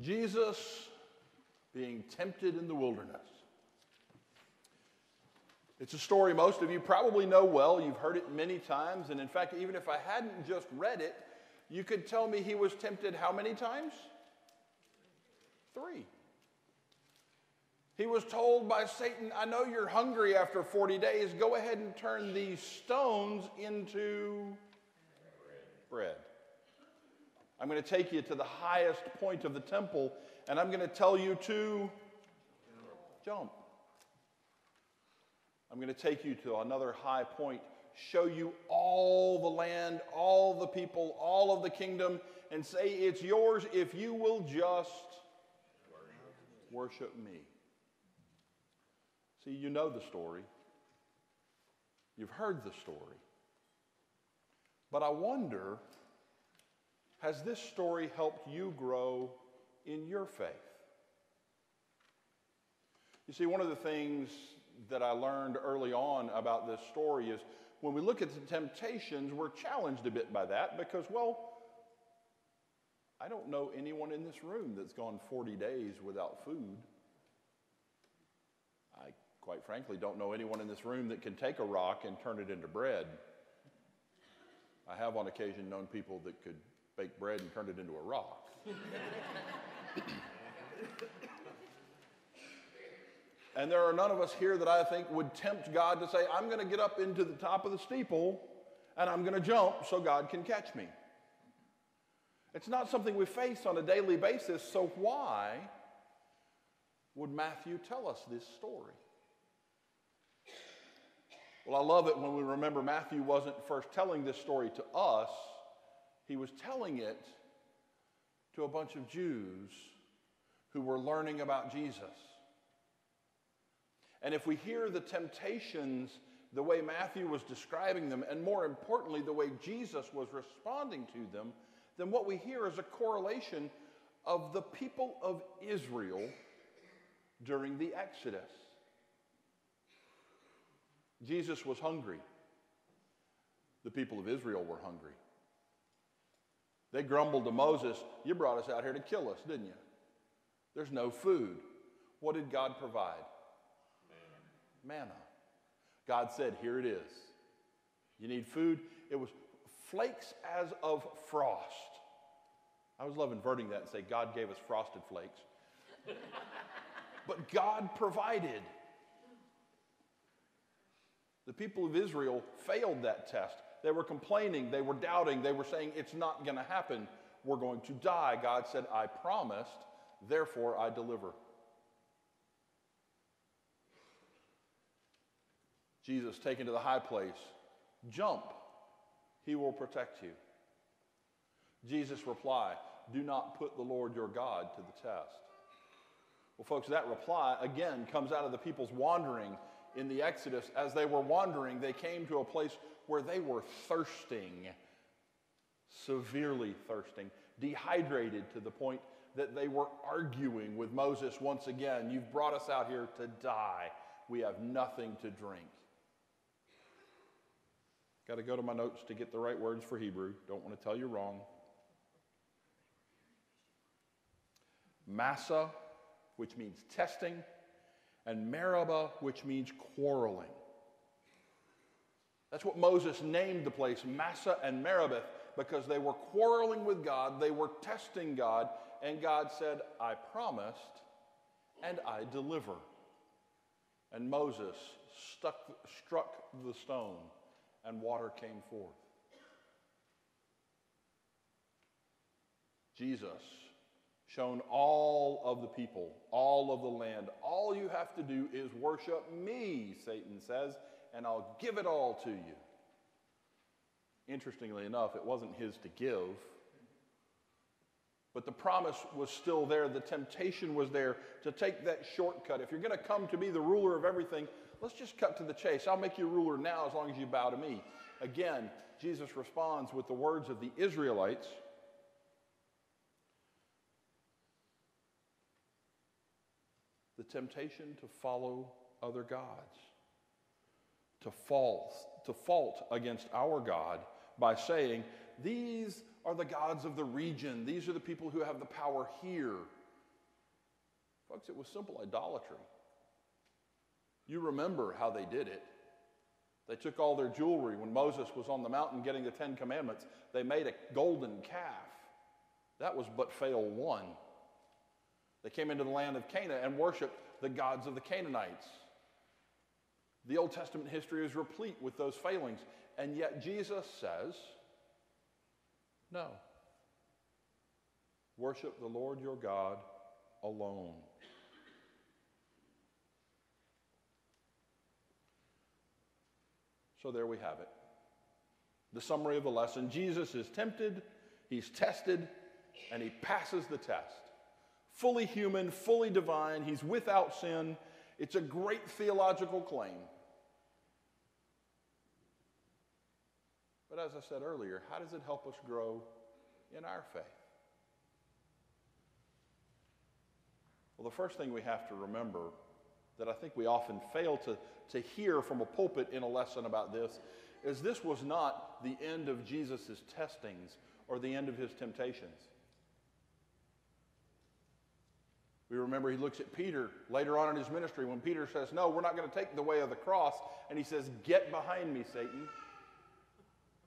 Jesus being tempted in the wilderness. It's a story most of you probably know well. You've heard it many times. And in fact, even if I hadn't just read it, you could tell me he was tempted how many times? 3. He was told by Satan, I know you're hungry after 40 days. Go ahead and turn these stones into bread. I'm going to take you to the highest point of the temple, and I'm going to tell you to jump. I'm going to take you to another high point, show you all the land, all the people, all of the kingdom, and say it's yours if you will just worship me. See, you know the story. You've heard the story. But I wonder, has this story helped you grow in your faith? You see, one of the things that I learned early on about this story is when we look at the temptations, we're challenged a bit by that because, well, I don't know anyone in this room that's gone 40 days without food. I, quite frankly, don't know anyone in this room that can take a rock and turn it into bread. I have on occasion known people that could bake bread and turn it into a rock. And there are none of us here that I think would tempt God to say, I'm going to get up into the top of the steeple and I'm going to jump so God can catch me. It's not something we face on a daily basis, so why would Matthew tell us this story? Well, I love it when we remember Matthew wasn't first telling this story to us. He was telling it to a bunch of Jews who were learning about Jesus. And if we hear the temptations the way Matthew was describing them, and more importantly, the way Jesus was responding to them, then what we hear is a correlation of the people of Israel during the Exodus. Jesus was hungry. The people of Israel were hungry. They grumbled to Moses, you brought us out here to kill us, didn't you? There's no food. What did God provide? Manna. God said, here it is. You need food? It was flakes as of frost. I always love inverting that and say, God gave us frosted flakes. But God provided. The people of Israel failed that test. They were complaining, they were doubting, they were saying, it's not going to happen. We're going to die. God said, I promised, therefore I deliver. Jesus taken to the high place, jump, he will protect you. Jesus' reply, do not put the Lord your God to the test. Well, folks, that reply, again, comes out of the people's wandering in the Exodus. As they were wandering, they came to a place where they were thirsting, severely thirsting, dehydrated to the point that they were arguing with Moses once again. You've brought us out here to die. We have nothing to drink. Got to go to my notes to get the right words for Hebrew. Don't want to tell you wrong. Massa, which means testing, and Meribah, which means quarreling. That's what Moses named the place, Massa and Meribah, because they were quarreling with God, they were testing God, and God said, I promised, and I deliver. And Moses struck the stone, and water came forth. Jesus shown all of the people, all of the land. All you have to do is worship me, Satan says, and I'll give it all to you. Interestingly enough, it wasn't his to give, but the promise was still there. The temptation was there to take that shortcut. If you're going to come to be the ruler of everything, let's just cut to the chase. I'll make you ruler now as long as you bow to me. Again, Jesus responds with the words of the Israelites. The temptation to follow other gods, to fault against our God by saying, these are the gods of the region. These are the people who have the power here. Folks, it was simple idolatry. You remember how they did it. They took all their jewelry. When Moses was on the mountain getting the 10 Commandments, they made a golden calf. That was but fail one. They came into the land of Canaan and worshiped the gods of the Canaanites. The Old Testament history is replete with those failings. And yet Jesus says, no. Worship the Lord your God alone. So there we have it. The summary of the lesson. Jesus is tempted, he's tested, and he passes the test. Fully human, fully divine, he's without sin. It's a great theological claim. But as I said earlier, how does it help us grow in our faith? Well, the first thing we have to remember that I think we often fail to hear from a pulpit in a lesson about this was not the end of Jesus' testings or the end of his temptations. We remember he looks at Peter later on in his ministry when Peter says, no, we're not going to take the way of the cross. And he says, get behind me, Satan.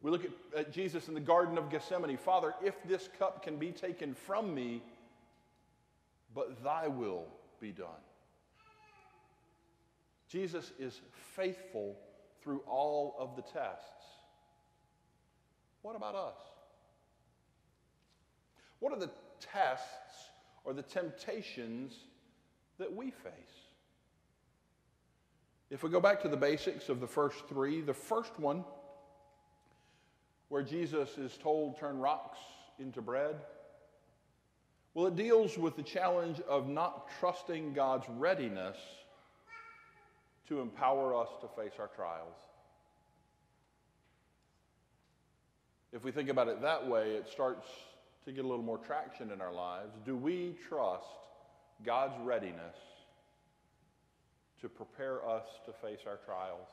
We look at Jesus in the Garden of Gethsemane. Father, if this cup can be taken from me, but thy will be done. Jesus is faithful through all of the tests. What about us? What are the tests or the temptations that we face? If we go back to the basics of the first three, the first one, where Jesus is told, turn rocks into bread, well, it deals with the challenge of not trusting God's readiness to empower us to face our trials. If we think about it that way, it starts to get a little more traction in our lives. Do we trust God's readiness to prepare us to face our trials?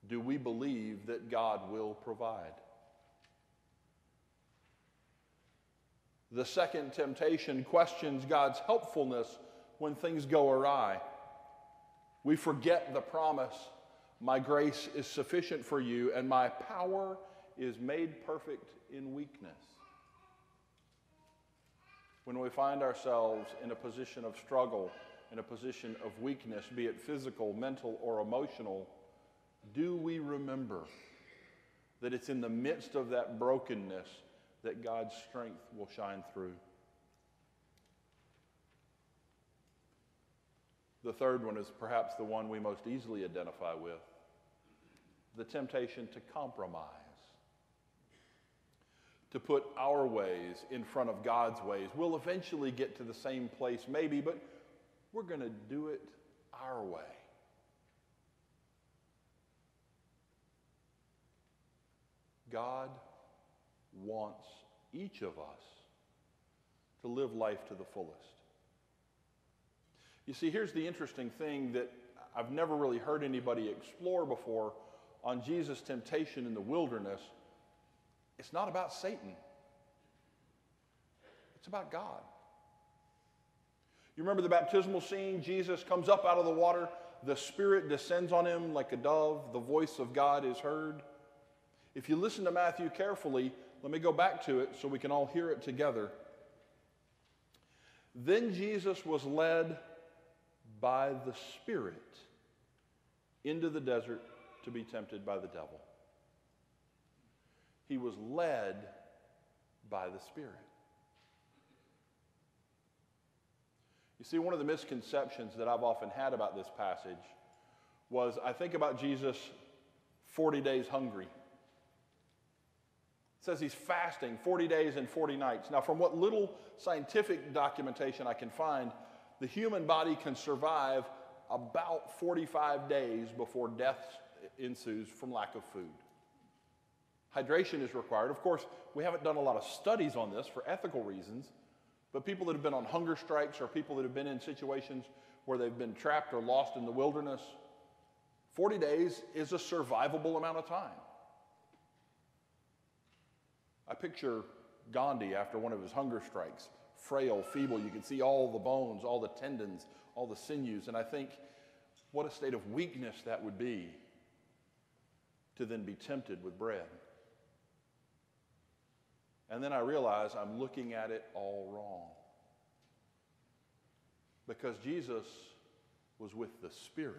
Do we believe that God will provide? The second temptation questions God's helpfulness when things go awry. We forget the promise, my grace is sufficient for you, and my power is made perfect in weakness. When we find ourselves in a position of struggle, in a position of weakness, be it physical, mental, or emotional, do we remember that it's in the midst of that brokenness that God's strength will shine through? The third one is perhaps the one we most easily identify with, the temptation to compromise, to put our ways in front of God's ways. We'll eventually get to the same place maybe, but we're going to do it our way. God wants each of us to live life to the fullest. You see, here's the interesting thing that I've never really heard anybody explore before on Jesus' temptation in the wilderness. It's not about Satan. It's about God. You remember the baptismal scene? Jesus comes up out of the water. The Spirit descends on him like a dove. The voice of God is heard. If you listen to Matthew carefully, let me go back to it so we can all hear it together. Then Jesus was led by the Spirit into the desert to be tempted by the devil. He was led by the Spirit. You see, one of the misconceptions that I've often had about this passage was I think about Jesus 40 days hungry. It says he's fasting 40 days and 40 nights. Now, from what little scientific documentation I can find, the human body can survive about 45 days before death ensues from lack of food. Hydration is required. Of course, we haven't done a lot of studies on this for ethical reasons, but people that have been on hunger strikes or people that have been in situations where they've been trapped or lost in the wilderness, 40 days is a survivable amount of time. I picture Gandhi after one of his hunger strikes, frail, feeble. You can see all the bones, all the tendons, all the sinews. And I think what a state of weakness that would be to then be tempted with bread. And then I realize I'm looking at it all wrong. Because Jesus was with the Spirit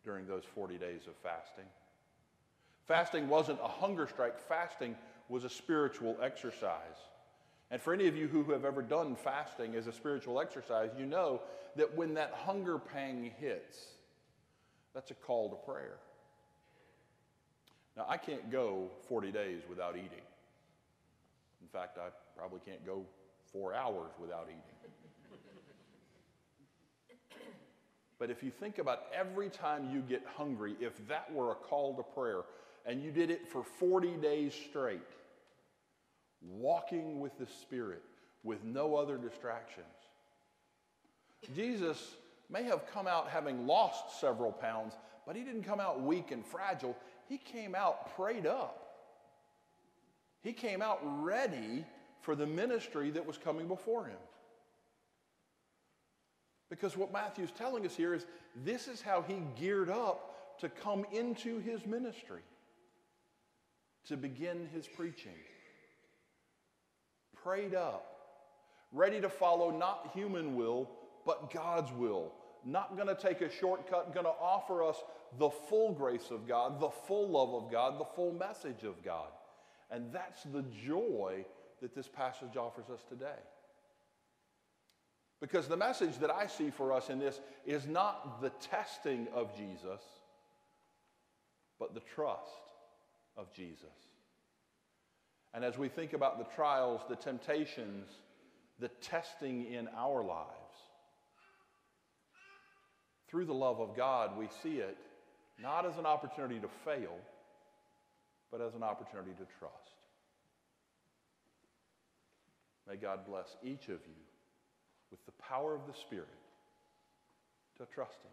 during those 40 days of fasting. Fasting wasn't a hunger strike. Fasting was a spiritual exercise. And for any of you who have ever done fasting as a spiritual exercise, you know that when that hunger pang hits, that's a call to prayer. Now, I can't go 40 days without eating. In fact, I probably can't go 4 hours without eating. But if you think about every time you get hungry, if that were a call to prayer, and you did it for 40 days straight, walking with the Spirit, with no other distractions. Jesus may have come out having lost several pounds, but he didn't come out weak and fragile. He came out prayed up. He came out ready for the ministry that was coming before him. Because what Matthew's telling us here is this is how he geared up to come into his ministry, to begin his preaching. Prayed up, ready to follow not human will, but God's will. Not going to take a shortcut, going to offer us the full grace of God, the full love of God, the full message of God. And that's the joy that this passage offers us today. Because the message that I see for us in this is not the testing of Jesus, but the trust of Jesus. And as we think about the trials, the temptations, the testing in our lives, through the love of God, we see it not as an opportunity to fail, but as an opportunity to trust. May God bless each of you with the power of the Spirit to trust Him.